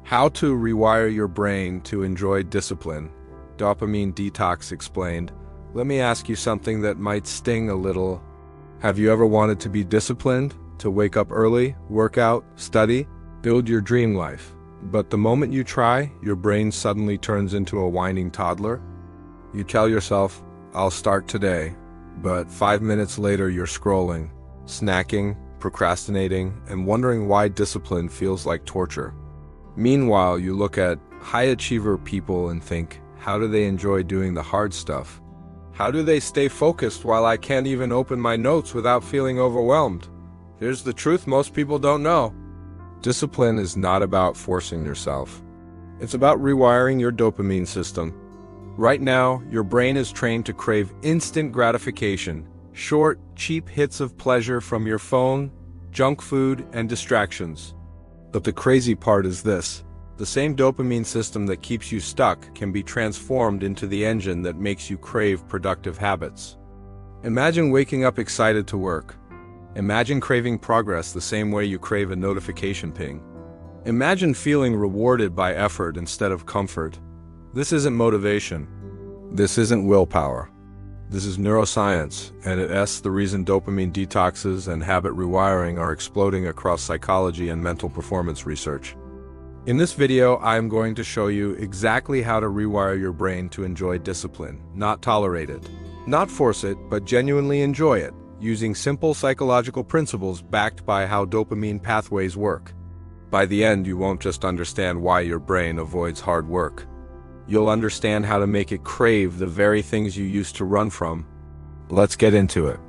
How to rewire your brain to enjoy discipline. Dopamine detox explained. Let me ask you something that might sting a little. Have you ever wanted to be disciplined? To wake up early, work out, study, build your dream life? But the moment you try, your brain suddenly turns into a whining toddler? You tell yourself, I'll start today, but 5 minutes later you're scrolling, snacking, procrastinating, and wondering why discipline feels like torture. Meanwhile, you look at high-achiever people and think, how do they enjoy doing the hard stuff? How do they stay focused while I can't even open my notes without feeling overwhelmed? Here's the truth most people don't know. Discipline is not about forcing yourself. It's about rewiring your dopamine system. Right now, your brain is trained to crave instant gratification, short, cheap hits of pleasure from your phone, junk food, and distractions. But the crazy part is this. The same dopamine system that keeps you stuck can be transformed into the engine that makes you crave productive habits. Imagine waking up excited to work. Imagine craving progress the same way you crave a notification ping. Imagine feeling rewarded by effort instead of comfort. This isn't motivation. This isn't willpower. This is neuroscience, and it's the reason dopamine detoxes and habit rewiring are exploding across psychology and mental performance research. In this video, I am going to show you exactly how to rewire your brain to enjoy discipline, not tolerate it. Not force it, but genuinely enjoy it, using simple psychological principles backed by how dopamine pathways work. By the end, you won't just understand why your brain avoids hard work. You'll understand how to make it crave the very things you used to run from. Let's get into it.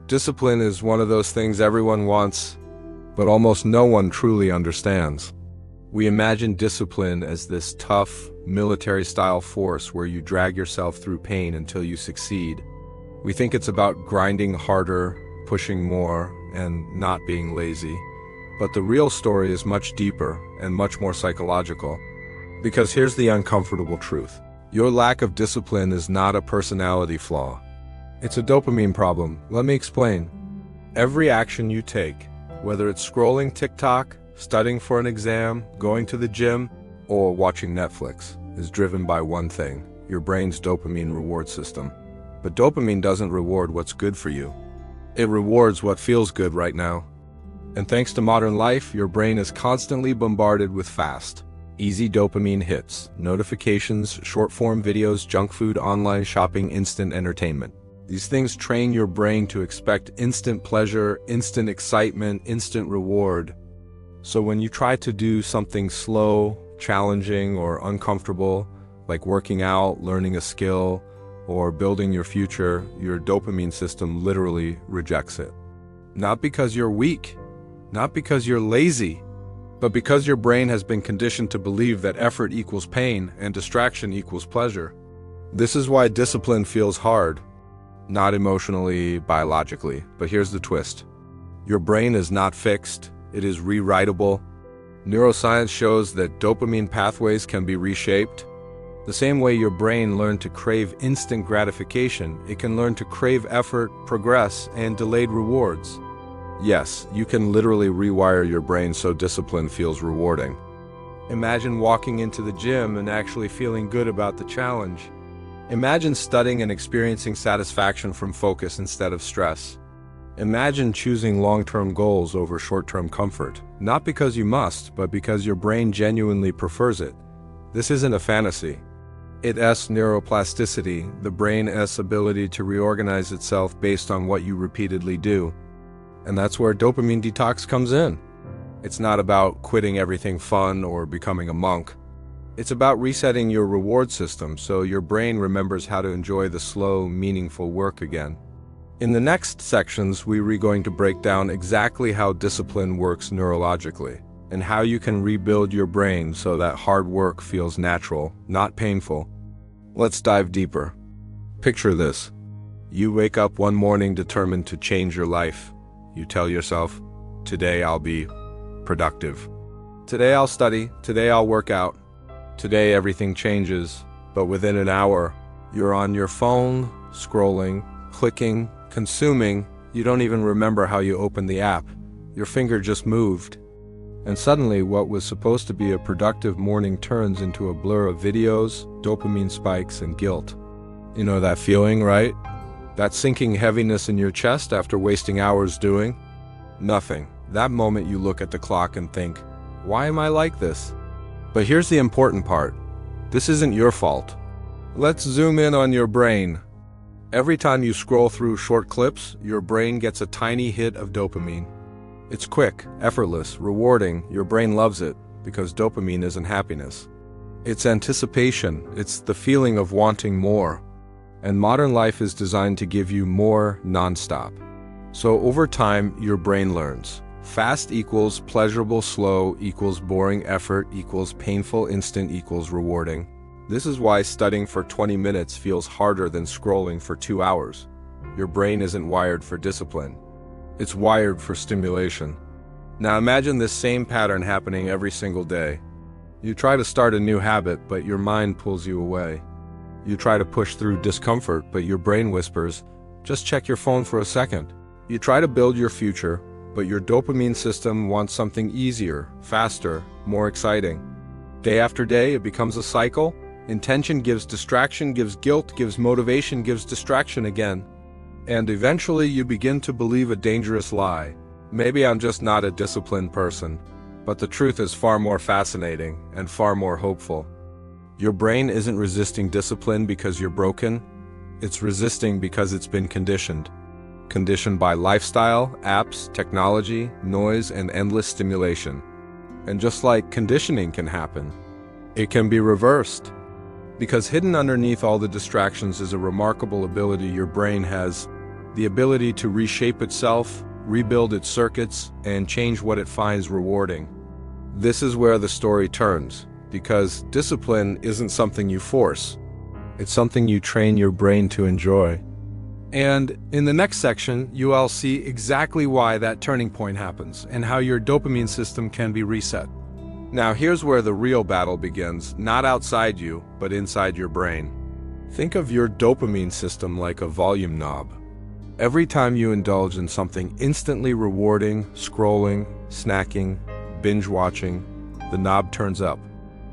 Discipline is one of those things everyone wants, but almost no one truly understands. We imagine discipline as this tough, military-style force where you drag yourself through pain until you succeed. We think it's about grinding harder, pushing more, and not being lazy. But the real story is much deeper and much more psychological. Because here's the uncomfortable truth. Your lack of discipline is not a personality flaw. It's a dopamine problem. Let me explain. Every action you take, whether it's scrolling TikTok, studying for an exam, going to the gym, or watching Netflix, is driven by one thing, your brain's dopamine reward system. But dopamine doesn't reward what's good for you. It rewards what feels good right now. And thanks to modern life, your brain is constantly bombarded with fast, easy dopamine hits, notifications, short-form videos, junk food, online shopping, instant entertainment. These things train your brain to expect instant pleasure, instant excitement, instant reward. So when you try to do something slow, challenging, or uncomfortable, like working out, learning a skill, or building your future, your dopamine system literally rejects it. Not because you're weak, not because you're lazy, but because your brain has been conditioned to believe that effort equals pain and distraction equals pleasure. This is why discipline feels hard, not emotionally, biologically. But here's the twist. Your brain is not fixed, it is rewritable. Neuroscience shows that dopamine pathways can be reshaped. The same way your brain learned to crave instant gratification, it can learn to crave effort, progress, and delayed rewards. Yes, you can literally rewire your brain so discipline feels rewarding. Imagine walking into the gym and actually feeling good about the challenge. Imagine studying and experiencing satisfaction from focus instead of stress. Imagine choosing long-term goals over short-term comfort, not because you must, but because your brain genuinely prefers it. This isn't a fantasy. It's neuroplasticity, the brain's ability to reorganize itself based on what you repeatedly do. And that's where dopamine detox comes in. It's not about quitting everything fun or becoming a monk. It's about resetting your reward system so your brain remembers how to enjoy the slow, meaningful work again. In the next sections, we're going to break down exactly how discipline works neurologically, and how you can rebuild your brain so that hard work feels natural, not painful. Let's dive deeper. Picture this. You wake up one morning determined to change your life. You tell yourself, today I'll be productive. Today I'll study, today I'll work out. Today everything changes, but within an hour, you're on your phone, scrolling, clicking, consuming. You don't even remember how you opened the app. Your finger just moved. And suddenly what was supposed to be a productive morning turns into a blur of videos, dopamine spikes, and guilt. You know that feeling, right? That sinking heaviness in your chest after wasting hours doing nothing. That moment you look at the clock and think, why am I like this? But here's the important part. This isn't your fault. Let's zoom in on your brain. Every time you scroll through short clips, your brain gets a tiny hit of dopamine. It's quick, effortless, rewarding. Your brain loves it because dopamine isn't happiness. It's anticipation. It's the feeling of wanting more. And modern life is designed to give you more nonstop. So over time, your brain learns. Fast equals pleasurable, slow equals boring, effort equals painful, instant equals rewarding. This is why studying for 20 minutes feels harder than scrolling for 2 hours. Your brain isn't wired for discipline. It's wired for stimulation. Now imagine this same pattern happening every single day. You try to start a new habit, but your mind pulls you away. You try to push through discomfort, but your brain whispers, just check your phone for a second. You try to build your future, but your dopamine system wants something easier, faster, more exciting. Day after day, it becomes a cycle. Intention gives distraction, gives guilt, gives motivation, gives distraction again. And eventually you begin to believe a dangerous lie. Maybe I'm just not a disciplined person. But the truth is far more fascinating and far more hopeful. Your brain isn't resisting discipline because you're broken. It's resisting because it's been conditioned. Conditioned by lifestyle, apps, technology, noise, and endless stimulation. And just like conditioning can happen, it can be reversed. Because hidden underneath all the distractions is a remarkable ability your brain has, the ability to reshape itself, rebuild its circuits, and change what it finds rewarding. This is where the story turns, because discipline isn't something you force. It's something you train your brain to enjoy. And in the next section, you'll see exactly why that turning point happens and how your dopamine system can be reset. Now here's where the real battle begins, not outside you, but inside your brain. Think of your dopamine system like a volume knob. Every time you indulge in something instantly rewarding, scrolling, snacking, binge watching, the knob turns up.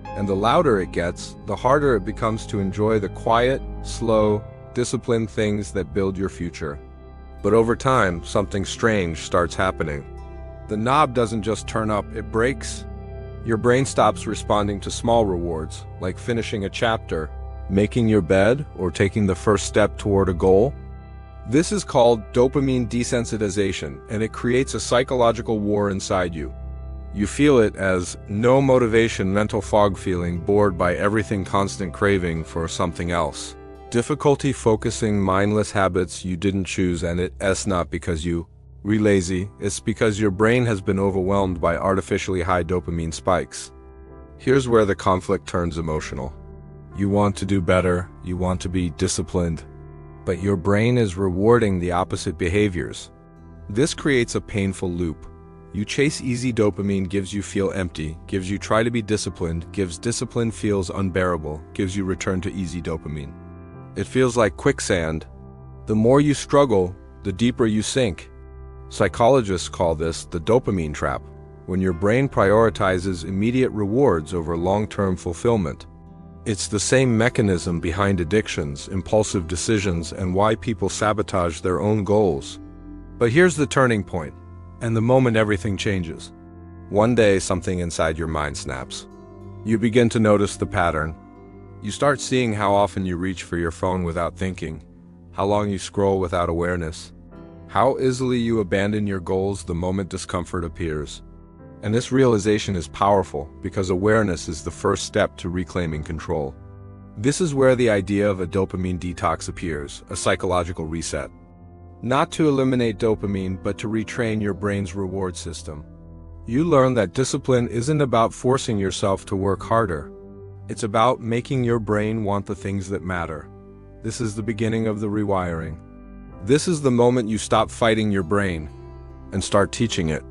And the louder it gets, the harder it becomes to enjoy the quiet, slow, disciplined things that build your future. But over time, something strange starts happening. The knob doesn't just turn up, it breaks. Your brain stops responding to small rewards, like finishing a chapter, making your bed, or taking the first step toward a goal. This is called dopamine desensitization, and it creates a psychological war inside you. You feel it as no motivation, mental fog feeling, bored by everything, constant craving for something else. Difficulty focusing, mindless habits you didn't choose, and it's not because you were lazy, it's because your brain has been overwhelmed by artificially high dopamine spikes. Here's where the conflict turns emotional. You want to do better, you want to be disciplined, but your brain is rewarding the opposite behaviors. This creates a painful loop. You chase easy dopamine, gives you feel empty, gives you try to be disciplined, gives discipline feels unbearable, gives you return to easy dopamine. It feels like quicksand. The more you struggle, the deeper you sink. Psychologists call this the dopamine trap, when your brain prioritizes immediate rewards over long-term fulfillment. It's the same mechanism behind addictions, impulsive decisions, and why people sabotage their own goals. But here's the turning point, and the moment everything changes. One day, something inside your mind snaps. You begin to notice the pattern. You start seeing how often you reach for your phone without thinking, how long you scroll without awareness, how easily you abandon your goals the moment discomfort appears. And this realization is powerful because awareness is the first step to reclaiming control. This is where the idea of a dopamine detox appears, a psychological reset. Not to eliminate dopamine, but to retrain your brain's reward system. You learn that discipline isn't about forcing yourself to work harder. It's about making your brain want the things that matter. This is the beginning of the rewiring. This is the moment you stop fighting your brain and start teaching it.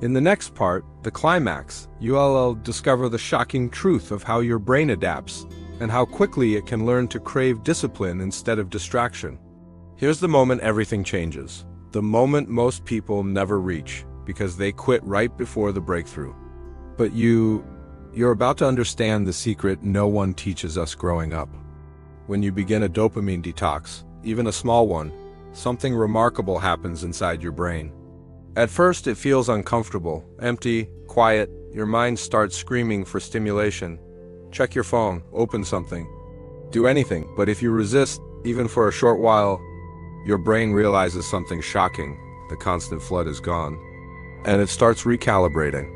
In the next part, the climax, you'll discover the shocking truth of how your brain adapts and how quickly it can learn to crave discipline instead of distraction. Here's the moment everything changes. The moment most people never reach because they quit right before the breakthrough. But you're about to understand the secret no one teaches us growing up. When you begin a dopamine detox, even a small one, something remarkable happens inside your brain. At first, it feels uncomfortable, empty, quiet. Your mind starts screaming for stimulation. Check your phone, open something, do anything. But if you resist, even for a short while, your brain realizes something shocking. The constant flood is gone, and it starts recalibrating.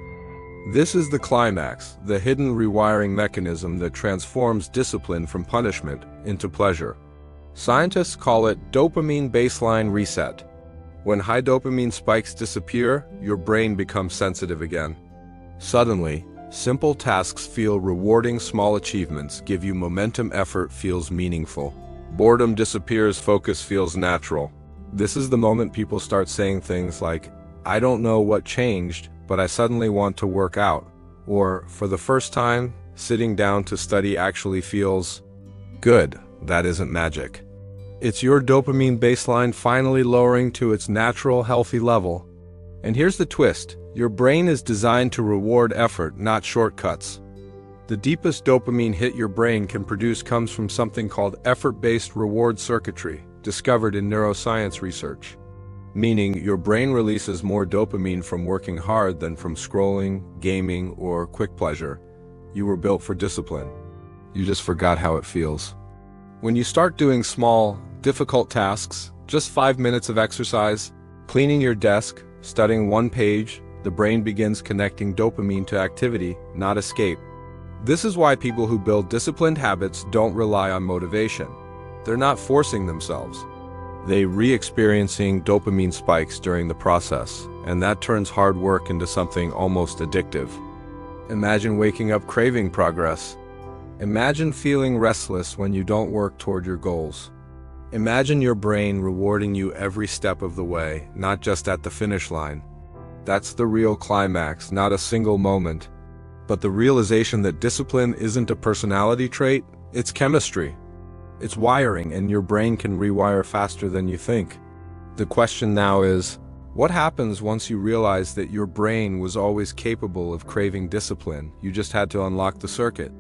This is the climax, the hidden rewiring mechanism that transforms discipline from punishment into pleasure. Scientists call it dopamine baseline reset. When high dopamine spikes disappear, your brain becomes sensitive again. Suddenly, simple tasks feel rewarding, small achievements give you momentum, effort feels meaningful. Boredom disappears, focus feels natural. This is the moment people start saying things like, "I don't know what changed, but I suddenly want to work out." Or, "For the first time, sitting down to study actually feels good." That isn't magic. It's your dopamine baseline finally lowering to its natural, healthy level. And here's the twist. Your brain is designed to reward effort, not shortcuts. The deepest dopamine hit your brain can produce comes from something called effort-based reward circuitry, discovered in neuroscience research. Meaning, your brain releases more dopamine from working hard than from scrolling, gaming, or quick pleasure. You were built for discipline. You just forgot how it feels. When you start doing small, difficult tasks, just 5 minutes of exercise, cleaning your desk, studying one page, the brain begins connecting dopamine to activity, not escape. This is why people who build disciplined habits don't rely on motivation. They're not forcing themselves. They re-experiencing dopamine spikes during the process, and that turns hard work into something almost addictive. Imagine waking up craving progress. Imagine feeling restless when you don't work toward your goals. Imagine your brain rewarding you every step of the way, not just at the finish line. That's the real climax, not a single moment, but the realization that discipline isn't a personality trait, it's chemistry. It's wiring, and your brain can rewire faster than you think. The question now is, what happens once you realize that your brain was always capable of craving discipline? You just had to unlock the circuit.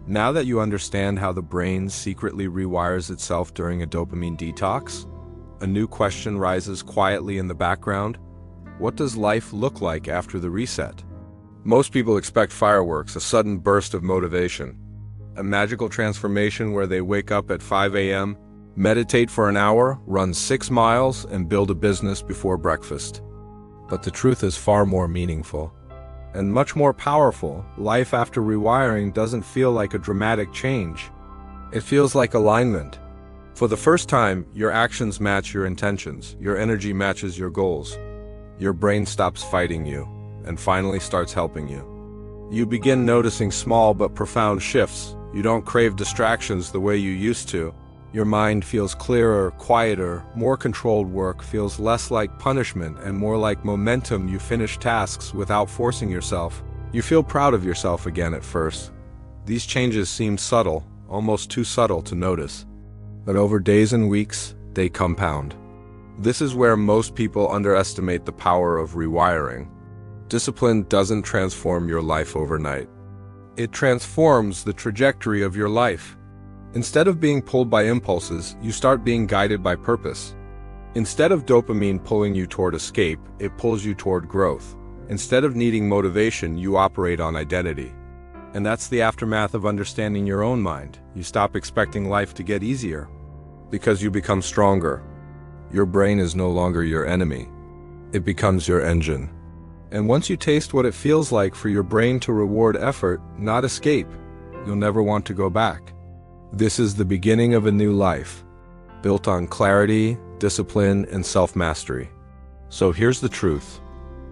Now that you understand how the brain secretly rewires itself during a dopamine detox, a new question rises quietly in the background. What does life look like after the reset? Most people expect fireworks, a sudden burst of motivation, a magical transformation where they wake up at 5 a.m., meditate for an hour, run 6 miles, and build a business before breakfast. But the truth is far more meaningful and much more powerful. Life after rewiring doesn't feel like a dramatic change. It feels like alignment. For the first time, your actions match your intentions, your energy matches your goals. Your brain stops fighting you and finally starts helping you. You begin noticing small but profound shifts. You don't crave distractions the way you used to. Your mind feels clearer, quieter, more controlled. Work feels less like punishment and more like momentum. You finish tasks without forcing yourself. You feel proud of yourself again at first. These changes seem subtle, almost too subtle to notice. But over days and weeks, they compound. This is where most people underestimate the power of rewiring. Discipline doesn't transform your life overnight. It transforms the trajectory of your life. Instead of being pulled by impulses, you start being guided by purpose. Instead of dopamine pulling you toward escape, it pulls you toward growth. Instead of needing motivation, you operate on identity. And that's the aftermath of understanding your own mind. You stop expecting life to get easier because you become stronger. Your brain is no longer your enemy. It becomes your engine. And once you taste what it feels like for your brain to reward effort, not escape, you'll never want to go back. This is the beginning of a new life, built on clarity, discipline, and self-mastery. So here's the truth.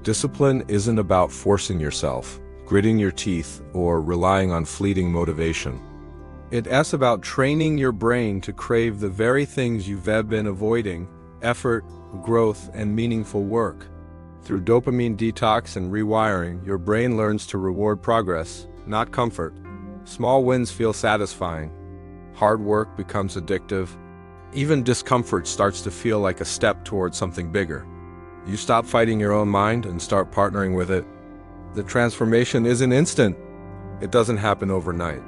Discipline isn't about forcing yourself, gritting your teeth, or relying on fleeting motivation. It's about training your brain to crave the very things you've been avoiding: effort, growth, and meaningful work. Through dopamine detox and rewiring, your brain learns to reward progress, not comfort. Small wins feel satisfying. Hard work becomes addictive. Even discomfort starts to feel like a step towards something bigger. You stop fighting your own mind and start partnering with it. The transformation isn't instant. It doesn't happen overnight.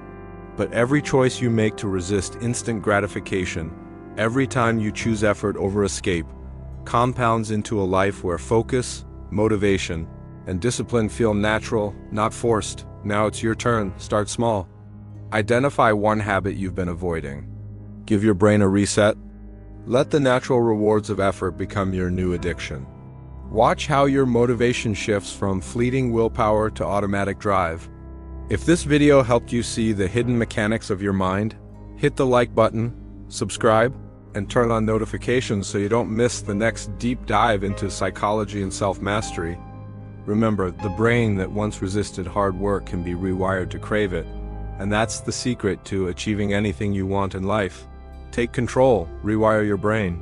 But every choice you make to resist instant gratification, every time you choose effort over escape, compounds into a life where focus, motivation, and discipline feel natural, not forced. Now it's your turn. Start small. Identify one habit you've been avoiding. Give your brain a reset. Let the natural rewards of effort become your new addiction. Watch how your motivation shifts from fleeting willpower to automatic drive. If this video helped you see the hidden mechanics of your mind, hit the like button, subscribe, and turn on notifications so you don't miss the next deep dive into psychology and self-mastery. Remember, the brain that once resisted hard work can be rewired to crave it, and that's the secret to achieving anything you want in life. Take control, rewire your brain,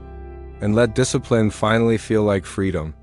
and let discipline finally feel like freedom.